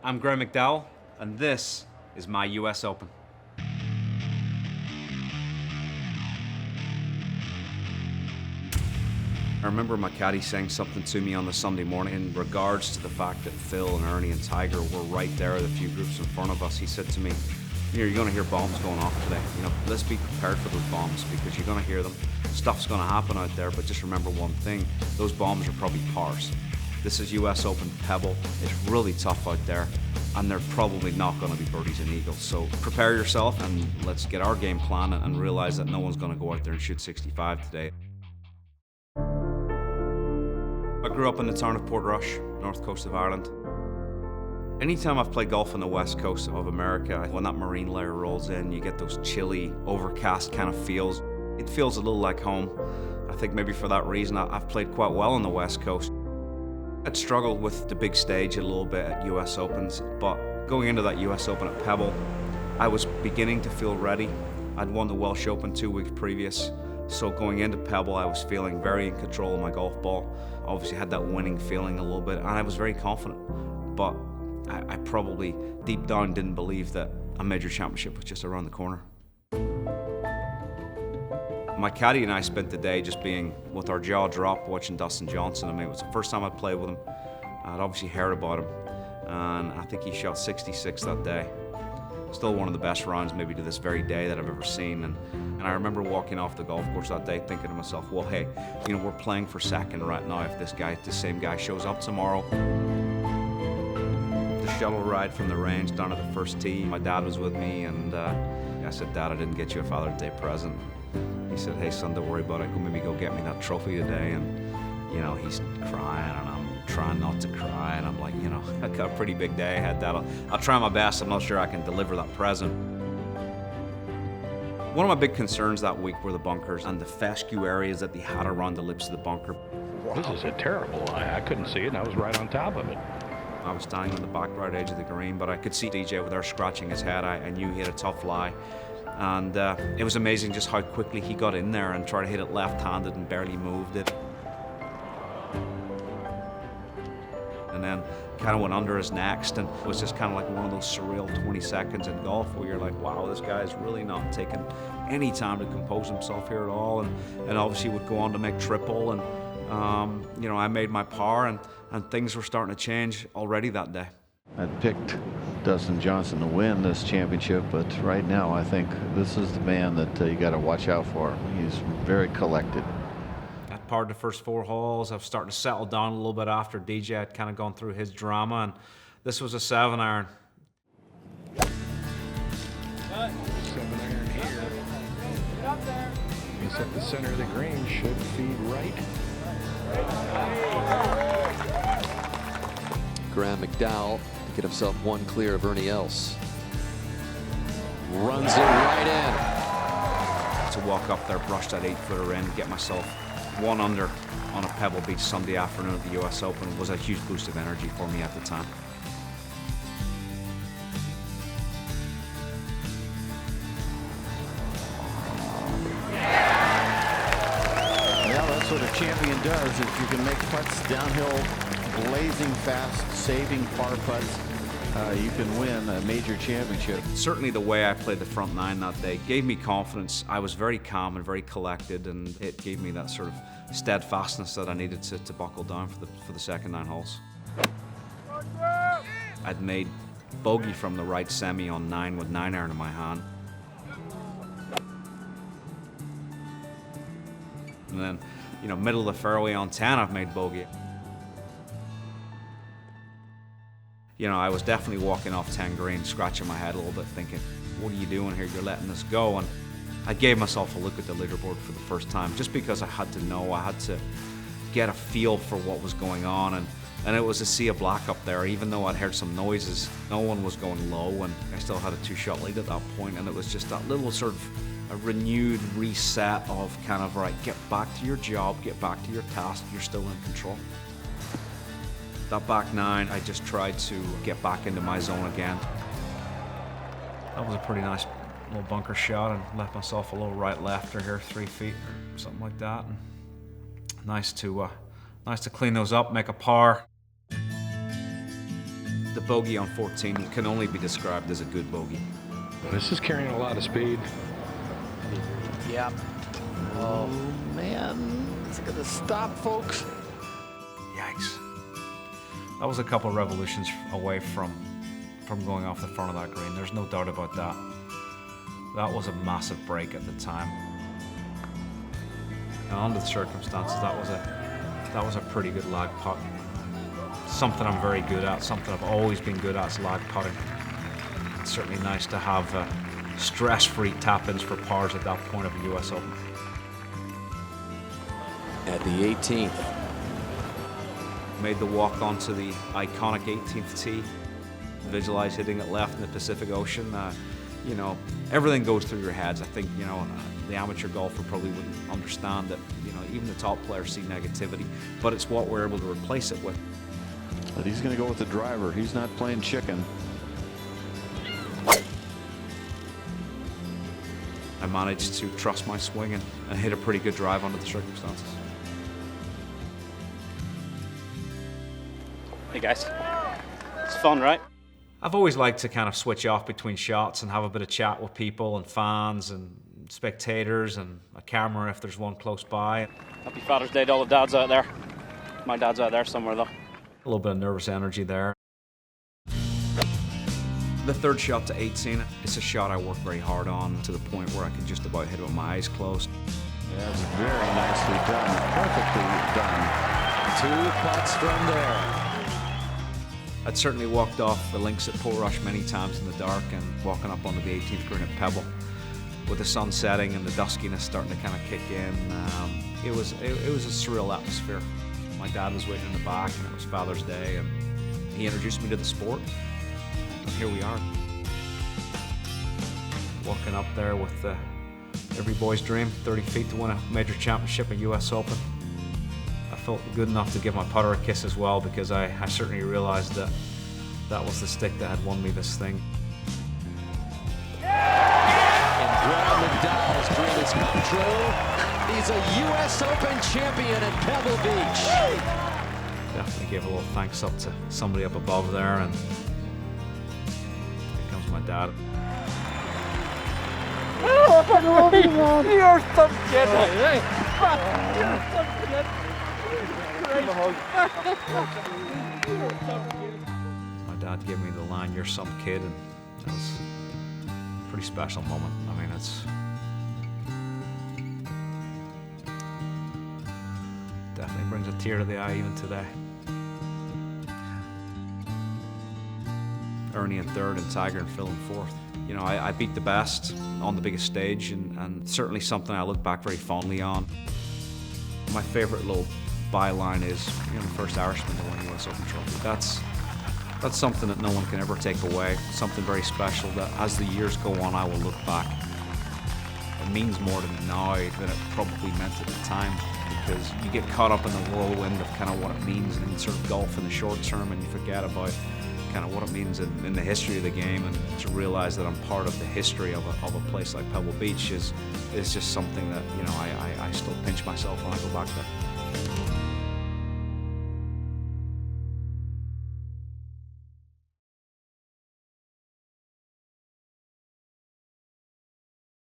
I'm Graeme McDowell, and this is my US Open. I remember my caddy saying something to me on the Sunday morning in regards to the fact that Phil and Ernie and Tiger were right there with a few groups in front of us. He said to me, you're going to hear bombs going off today. Let's be prepared for those bombs because you're going to hear them. Stuff's going to happen out there, but just remember one thing, those bombs are probably pars. This is US Open Pebble. It's really tough out there, and they're probably not going to be birdies and eagles. So prepare yourself, and let's get our game plan and realize that no one's going to go out there and shoot 65 today. I grew up in the town of Portrush, north coast of Ireland. Anytime I've played golf on the west coast of America, when that marine layer rolls in, you get those chilly, overcast kind of feels. It feels a little like home. I think maybe for that reason I've played quite well on the west coast. I'd struggled with the big stage a little bit at US Opens, but going into that US Open at Pebble, I was beginning to feel ready. I'd won the Welsh Open 2 weeks previous, so going into Pebble I was feeling very in control of my golf ball. Obviously had that winning feeling a little bit, and I was very confident, but I probably deep down didn't believe that a major championship was just around the corner. My caddy and I spent the day just being with our jaw dropped watching Dustin Johnson. I mean, it was the first time I'd played with him. I'd obviously heard about him, and I think he shot 66 that day. Still one of the best rounds maybe to this very day that I've ever seen. And I remember walking off the golf course that day thinking to myself, well, hey, we're playing for second right now. If this same guy shows up tomorrow. The shuttle ride from the range down to the first tee, my dad was with me, and I said, Dad, I didn't get you a Father's Day present. He said, hey son, don't worry about it, maybe go get me that trophy today. And he's crying and I'm trying not to cry, and I'm like, I got a pretty big day ahead. I'll try my best. I'm not sure I can deliver that present. One of my big concerns that week were the bunkers and the fescue areas that they had around the lips of the bunker. Wow. This is a terrible lie. I couldn't see it and I was right on top of it. I was standing on the back right edge of the green, but I could see DJ over there scratching his head. I knew he had a tough lie. And it was amazing just how quickly he got in there and tried to hit it left-handed and barely moved it. And then kind of went under his next, and it was just kind of like one of those surreal 20 seconds in golf where you're like, wow, this guy's really not taking any time to compose himself here at all. And obviously would go on to make triple, and I made my par, and things were starting to change already that day. I picked Dustin Johnson to win this championship, but right now I think this is the man that you got to watch out for. He's very collected. I parred the first 4 holes. I was starting to settle down a little bit after DJ had kind of gone through his drama, and this was a 7-iron. 7-iron here. Get up there. He's at the center of the green, should feed right. Graeme McDowell to get himself one clear of Ernie Els. Runs it right in. To walk up there, brush that 8-footer in, get myself 1 under on a Pebble Beach Sunday afternoon at the US Open was a huge boost of energy for me at the time. Yeah, that's what a champion does. If you can make putts downhill, blazing fast, saving par putts, you can win a major championship. Certainly the way I played the front 9 that day gave me confidence. I was very calm and very collected, and it gave me that sort of steadfastness that I needed to buckle down for the second 9 holes. I'd made bogey from the right semi on 9 with 9-iron in my hand. And then, middle of the fairway on 10, I've made bogey. I was definitely walking off 10 green, scratching my head a little bit, thinking, what are you doing here? You're letting this go. And I gave myself a look at the leaderboard for the first time, just because I had to know, I had to get a feel for what was going on. And it was a sea of black up there. Even though I'd heard some noises, no one was going low, and I still had a 2-shot lead at that point. And it was just that little sort of a renewed reset of kind of, right, get back to your job, get back to your task, you're still in control. That back 9, I just tried to get back into my zone again. That was a pretty nice little bunker shot, and left myself a little right-lefter here, 3 feet or something like that. And nice to clean those up, make a par. The bogey on 14 can only be described as a good bogey. This is carrying a lot of speed. Yep. Oh, man. It's going to stop, folks. Yikes. That was a couple of revolutions away from going off the front of that green. There's no doubt about that. That was a massive break at the time. And under the circumstances, that was a pretty good lag putt. Something I'm very good at, something I've always been good at is lag putting. It's certainly nice to have stress-free tap-ins for pars at that point of a US Open. At the 18th. Made the walk onto the iconic 18th tee. Visualize hitting it left in the Pacific Ocean. You know, everything goes through your heads. I think, you know, the amateur golfer probably wouldn't understand that, you know, even the top players see negativity, but it's what we're able to replace it with. But he's going to go with the driver. He's not playing chicken. I managed to trust my swing and hit a pretty good drive under the circumstances. Hey guys, it's fun, right? I've always liked to kind of switch off between shots and have a bit of chat with people and fans and spectators and a camera if there's one close by. Happy Father's Day to all the dads out there. My dad's out there somewhere though. A little bit of nervous energy there. The third shot to 18, it's a shot I work very hard on to the point where I can just about hit it with my eyes closed. That's very nicely done. Perfectly done. 2 putts from there. I'd certainly walked off the links at Portrush many times in the dark and walking up onto the 18th green at Pebble with the sun setting and the duskiness starting to kind of kick in. It was a surreal atmosphere. My dad was waiting in the back and it was Father's Day and he introduced me to the sport. And here we are. Walking up there with every boy's dream, 30 feet to win a major championship, a US Open. I felt good enough to give my putter a kiss as well because I certainly realized that that was the stick that had won me this thing. And Graeme McDowell's dream has come true. He's a US Open champion at Pebble Beach. Definitely gave a little thanks up to somebody up above there, and here comes my dad. You're some kid! You're some kid! My dad gave me the line, "You're some kid," and that was a pretty special moment. I mean, it's definitely brings a tear to the eye even today. Ernie in third and Tiger and Phil in fourth. You know, I beat the best on the biggest stage, and certainly something I look back very fondly on. My favorite little byline is, you know, the first Irishman to win a US Open trophy. That's something that no one can ever take away. Something very special that as the years go on, I will look back. It means more to me now than it probably meant at the time, because you get caught up in the whirlwind of kind of what it means in sort of golf in the short term, and you forget about kind of what it means in the history of the game, and to realize that I'm part of the history of a place like Pebble Beach is just something that, you know, I still pinch myself when I go back there.